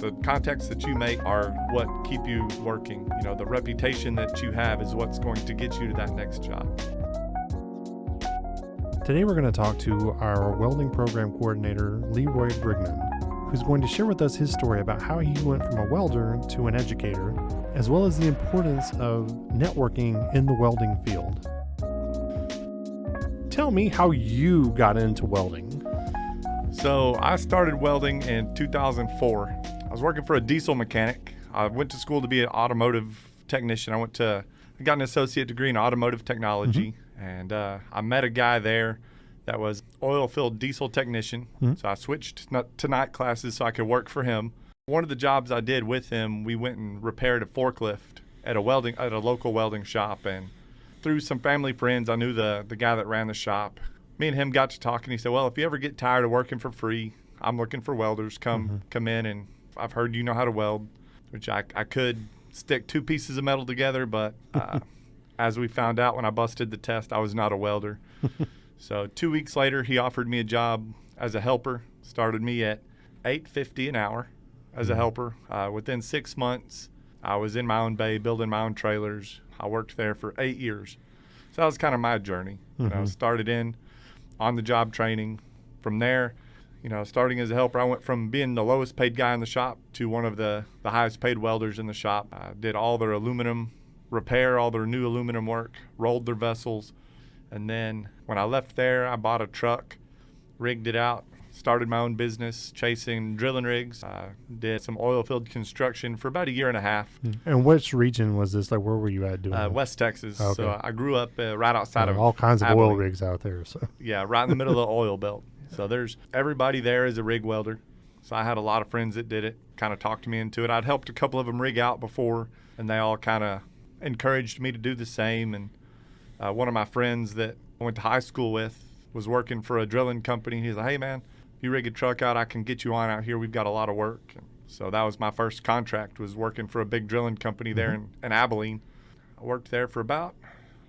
The contacts that you make are what keep you working. You know, the reputation that you have is what's going to get you to that next job. Today we're going to talk to our welding program coordinator, Leroy Brigman, who's going to share with us his story about how he went from a welder to an educator, as well as the importance of networking in the welding field. Tell me how you got into welding. So I started welding in 2004. I was working for a diesel mechanic. I went to school to be an automotive technician. I got an associate degree in automotive technology, and I met a guy there that was oil-filled diesel technician. So I switched to night classes so I could work for him. One of the jobs I did with him, we went and repaired a forklift at a local welding shop, and through some family friends, I knew the guy that ran the shop. Me and him got to talking. He said, well, if you ever get tired of working for free, I'm looking for welders. Come in, and I've heard you know how to weld, which I could stick two pieces of metal together, but as we found out when I busted the test, I was not a welder. So 2 weeks later, he offered me a job as a helper, started me at $8.50 an hour as a helper. Within 6 months, I was in my own bay, building my own trailers. I worked there for 8 years. So that was kind of my journey. You know, started in on-the-job training. From there, you know, starting as a helper, I went from being the lowest paid guy in the shop to one of the highest paid welders in the shop. I did all their aluminum repair, all their new aluminum work, rolled their vessels. And then when I left there, I bought a truck, rigged it out, started my own business, chasing drilling rigs. I did some oil field construction for about a year and a half. And which region was this? Like, where were you at doing that? West Texas. Okay. So I grew up right outside of all kinds of Abilene. oil rigs out there. So Yeah, right in the middle of the oil belt. So there's everybody there is a rig welder. So I had a lot of friends that did it, kind of talked me into it. I'd helped a couple of them rig out before, and they all kind of encouraged me to do the same. And one of my friends that I went to high school with was working for a drilling company. He's like, hey, man, you rig a truck out, I can get you on out here. We've got a lot of work. And so that was my first contract, was working for a big drilling company there in Abilene. I worked there for about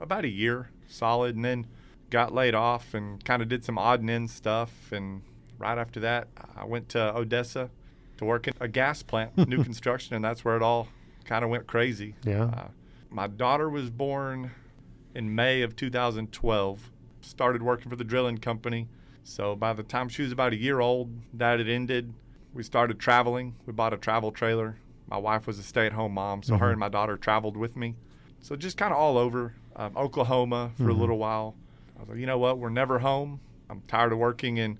a year, solid, and then got laid off and kind of did some odd and end stuff. And right after that, I went to Odessa to work in a gas plant, new construction, and that's where it all kind of went crazy. Yeah. My daughter was born in May of 2012, started working for the drilling company. So by the time she was about a year old, that had ended. We started traveling. We bought a travel trailer. My wife was a stay-at-home mom, so her and my daughter traveled with me. So just kind of all over, Oklahoma for a little while. I was like, you know what, we're never home. I'm tired of working in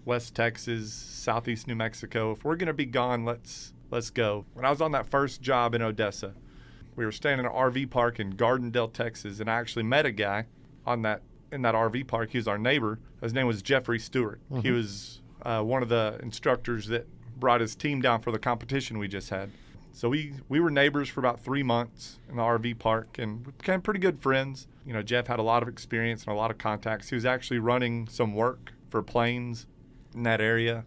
West Texas, Southeast New Mexico. If we're going to be gone, let's go. When I was on that first job in Odessa, we were staying in an RV park in Gardendale, Texas, and I actually met a guy in that RV park. He was our neighbor. His name was Jeffrey Stewart. He was one of the instructors that brought his team down for the competition we just had. So we were neighbors for about 3 months in the RV park, and we became pretty good friends. You know, Jeff had a lot of experience and a lot of contacts. He was actually running some work for planes in that area.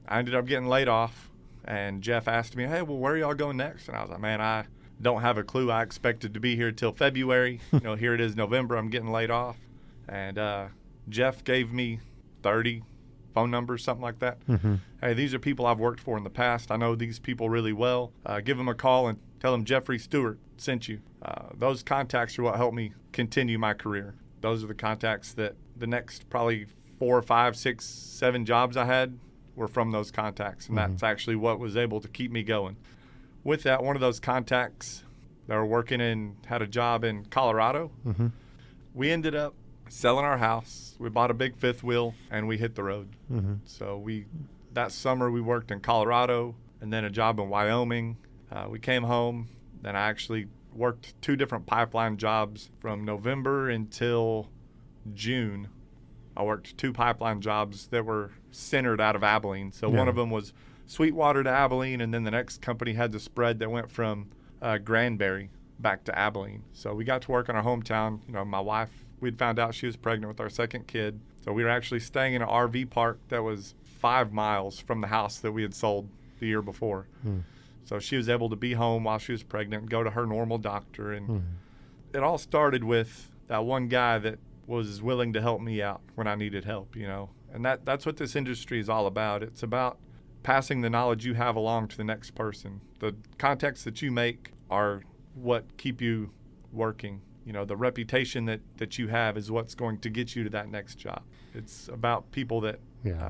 I ended up getting laid off, and Jeff asked me, hey, well, where are y'all going next? And I was like, man, I don't have a clue. I expected to be here till February. You know, here it is November. I'm getting laid off. And Jeff gave me 30 phone numbers, something like that. Hey, these are people I've worked for in the past. I know these people really well. Give them a call and tell them Jeffrey Stewart sent you. Those contacts are what helped me continue my career. Those are the contacts that the next probably 4, 5, 6, 7 jobs I had were from those contacts. And that's actually what was able to keep me going. With that, one of those contacts that were working had a job in Colorado. We ended up selling our house. We bought a big fifth wheel, and we hit the road. So that summer we worked in Colorado, and then a job in Wyoming. We came home. Then I actually worked 2 different pipeline jobs from November until June. I worked 2 pipeline jobs that were centered out of Abilene. So one of them was Sweetwater to Abilene, and then the next company had the spread that went from Granbury back to Abilene. So we got to work in our hometown. You know, my wife, we'd found out she was pregnant with our second kid. So we were actually staying in an RV park that was 5 miles from the house that we had sold the year before. So she was able to be home while she was pregnant and go to her normal doctor. And it all started with that one guy that was willing to help me out when I needed help, you know. And that's what this industry is all about. It's about passing the knowledge you have along to the next person. The contacts that you make are what keep you working. The reputation that you have is what's going to get you to that next job. It's about people that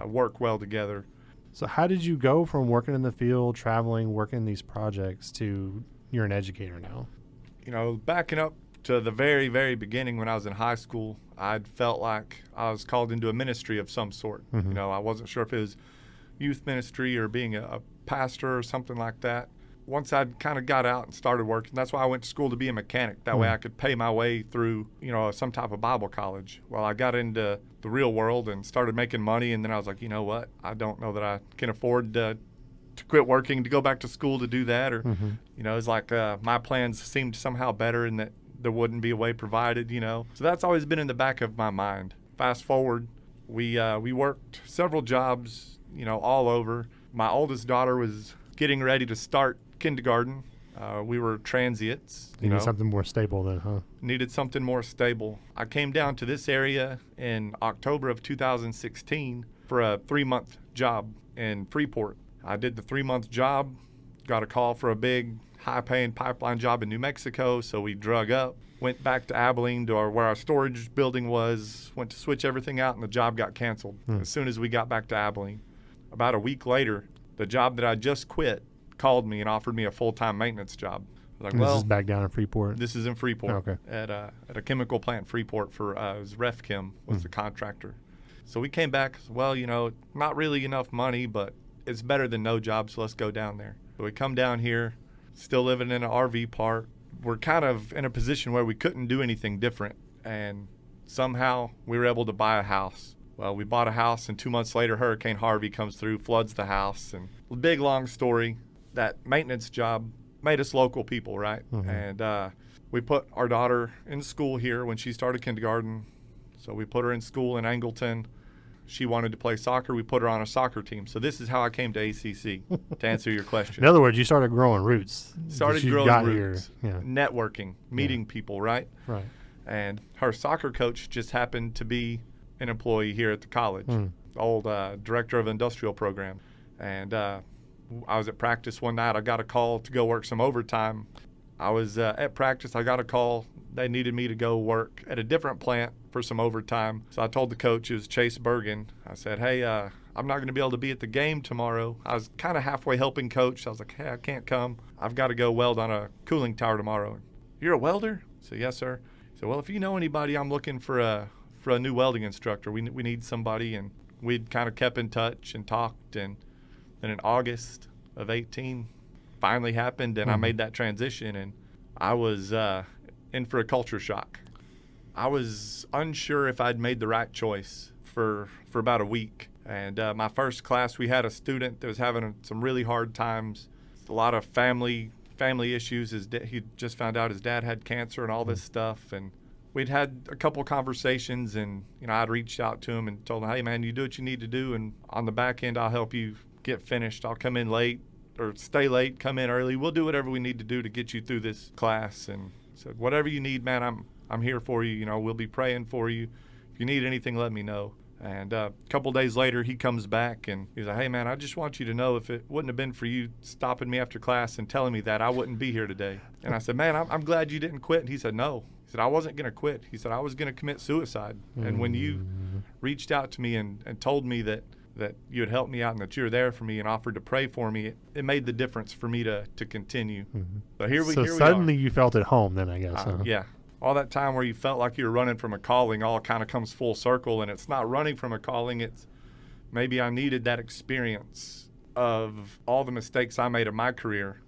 work well together. So how did you go from working in the field, traveling, working these projects to you're an educator now? Backing up to the very, very beginning when I was in high school, I'd felt like I was called into a ministry of some sort. Mm-hmm. I wasn't sure if it was youth ministry or being a pastor or something like that. Once I'd kind of got out and started working, that's why I went to school to be a mechanic. That way I could pay my way through, some type of Bible college. Well, I got into the real world and started making money, and then I was like, you know what? I don't know that I can afford to quit working to go back to school to do that. Or, it's like my plans seemed somehow better and that there wouldn't be a way provided, So that's always been in the back of my mind. Fast forward, we worked several jobs, all over. My oldest daughter was getting ready to start kindergarten. We were transients. You need something more stable then, huh? Needed something more stable. I came down to this area in October of 2016 for a 3-month job in Freeport. I did the 3-month job, got a call for a big, high-paying pipeline job in New Mexico, so we drug up, went back to Abilene to where our storage building was, went to switch everything out, and the job got canceled as soon as we got back to Abilene. About a week later, the job that I just quit called me and offered me a full-time maintenance job. I was like, this is back down in Freeport? This is in Freeport. Okay. At a chemical plant in Freeport for, it was RefChem was the contractor. So we came back, well, not really enough money, but it's better than no job, so let's go down there. So we come down here, still living in an RV park. We're kind of in a position where we couldn't do anything different, and somehow we were able to buy a house. Well, we bought a house, and 2 months later, Hurricane Harvey comes through, floods the house, and big, long story. That maintenance job made us local people, right? And we put our daughter in school here when she started kindergarten. So we put her in school in Angleton. She wanted to play soccer. We put her on a soccer team. So this is how I came to ACC, to answer your question. In other words, you started growing roots. Started growing roots, yeah. Networking, meeting people, right? Right. And her soccer coach just happened to be an employee here at the college, the old director of industrial program. And I was at practice one night. I got a call to go work some overtime. I was at practice. I got a call. They needed me to go work at a different plant for some overtime. So I told the coach, it was Chase Bergen. I said, hey, I'm not going to be able to be at the game tomorrow. I was kind of halfway helping coach. I was like, hey, I can't come. I've got to go weld on a cooling tower tomorrow. You're a welder? I said, yes, sir. He said, well, if you know anybody, I'm looking for a new welding instructor. We need somebody. And we'd kind of kept in touch and talked. And then in August of 18, finally happened, and I made that transition. And I was in for a culture shock. I was unsure if I'd made the right choice for about a week. And my first class, we had a student that was having some really hard times, a lot of family issues. He just found out his dad had cancer and all this stuff. And we'd had a couple conversations, and I'd reached out to him and told him, hey, man, you do what you need to do, and on the back end, I'll help you get finished. I'll come in late or stay late, come in early. We'll do whatever we need to do to get you through this class. And said, whatever you need, man, I'm here for you. We'll be praying for you. If you need anything, let me know. And a couple days later, he comes back and he's like, hey, man, I just want you to know if it wouldn't have been for you stopping me after class and telling me that, I wouldn't be here today. And I said, man, I'm glad you didn't quit. And he said, no. He said, I wasn't going to quit. He said, I was going to commit suicide. And when you reached out to me and told me that you had helped me out and that you were there for me and offered to pray for me, it made the difference for me to continue. So here we suddenly you felt at home then, I guess. Huh? Yeah. All that time where you felt like you were running from a calling all kind of comes full circle, and it's not running from a calling. It's maybe I needed that experience of all the mistakes I made in my career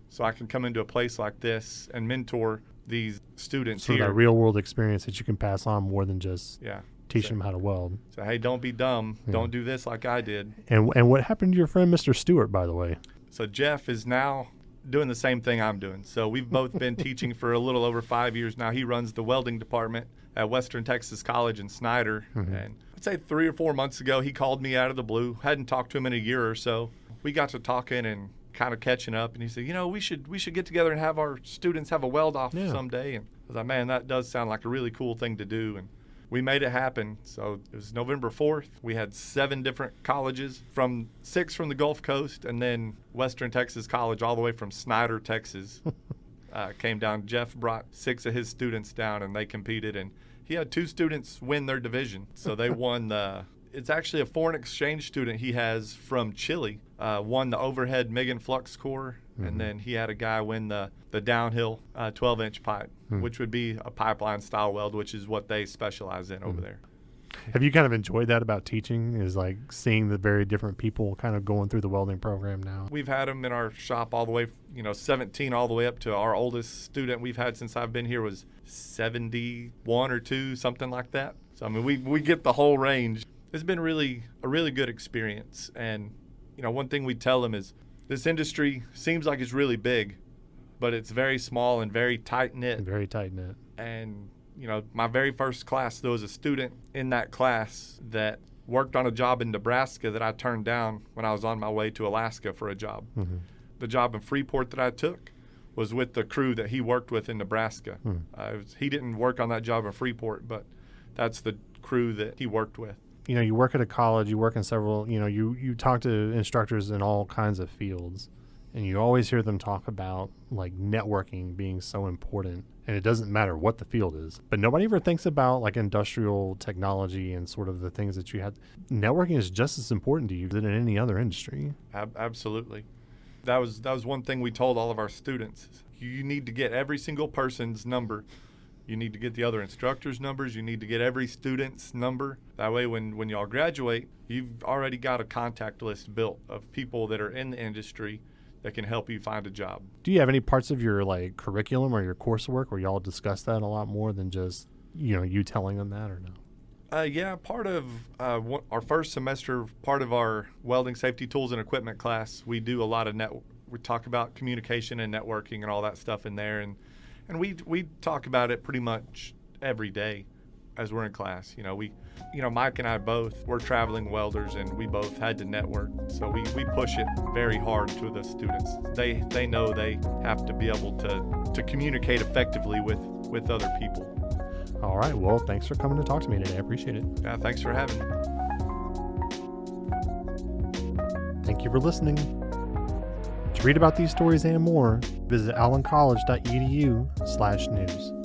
so I can come into a place like this and mentor these students here. That real world experience that you can pass on more than just teaching them how to weld. So, hey, don't be dumb. Don't do this like I did. And what happened to your friend, Mr. Stewart, by the way? So Jeff is now doing the same thing I'm doing. So we've both been teaching for a little over 5 years now. He runs the welding department at Western Texas College in Snyder. And I'd say 3 or 4 months ago, he called me out of the blue. Hadn't talked to him in a year or so. We got to talking and kind of catching up, and he said, we should get together and have our students have a weld off someday. And I was like, man, that does sound like a really cool thing to do. And we made it happen. So it was November 4th. We had 7 different colleges, 6 from the Gulf Coast, and then Western Texas College all the way from Snyder, Texas. Came down. Jeff brought 6 of his students down, and they competed. And he had 2 students win their division. So they won it's actually a foreign exchange student he has from Chile, won the overhead MIG and flux core. And then he had a guy win the downhill 12-inch pipe, which would be a pipeline style weld, which is what they specialize in over there. Have you kind of enjoyed that about teaching, is like seeing the very different people kind of going through the welding program now? We've had them in our shop all the way, 17 all the way up to our oldest student we've had since I've been here was 71 or 2, something like that. So, I mean, we get the whole range. It's been a really good experience. And, one thing we tell them is this industry seems like it's really big, but it's very small and very tight-knit. Very tight-knit. And, my very first class, there was a student in that class that worked on a job in Nebraska that I turned down when I was on my way to Alaska for a job. The job in Freeport that I took was with the crew that he worked with in Nebraska. He didn't work on that job in Freeport, but that's the crew that he worked with. You work at a college, you work in several, you talk to instructors in all kinds of fields, and you always hear them talk about like networking being so important, and it doesn't matter what the field is. But nobody ever thinks about like industrial technology and sort of the things that you have. Networking is just as important to you than in any other industry. Absolutely. That was one thing we told all of our students. You need to get every single person's number. You need to get the other instructors' numbers. You need to get every student's number. That way, when y'all graduate, you've already got a contact list built of people that are in the industry that can help you find a job. Do you have any parts of your like curriculum or your coursework where y'all discuss that a lot more than just, you telling them that, or no? Yeah, part of our first semester, part of our welding safety tools and equipment class, we do a lot of we talk about communication and networking and all that stuff in there. And we talk about it pretty much every day as we're in class. Mike and I both, we're traveling welders, and we both had to network. So we push it very hard to the students. They know they have to be able to communicate effectively with other people. All right. Well, thanks for coming to talk to me today. I appreciate it. Yeah, thanks for having me. Thank you for listening. To read about these stories and more, visit allencollege.edu/news.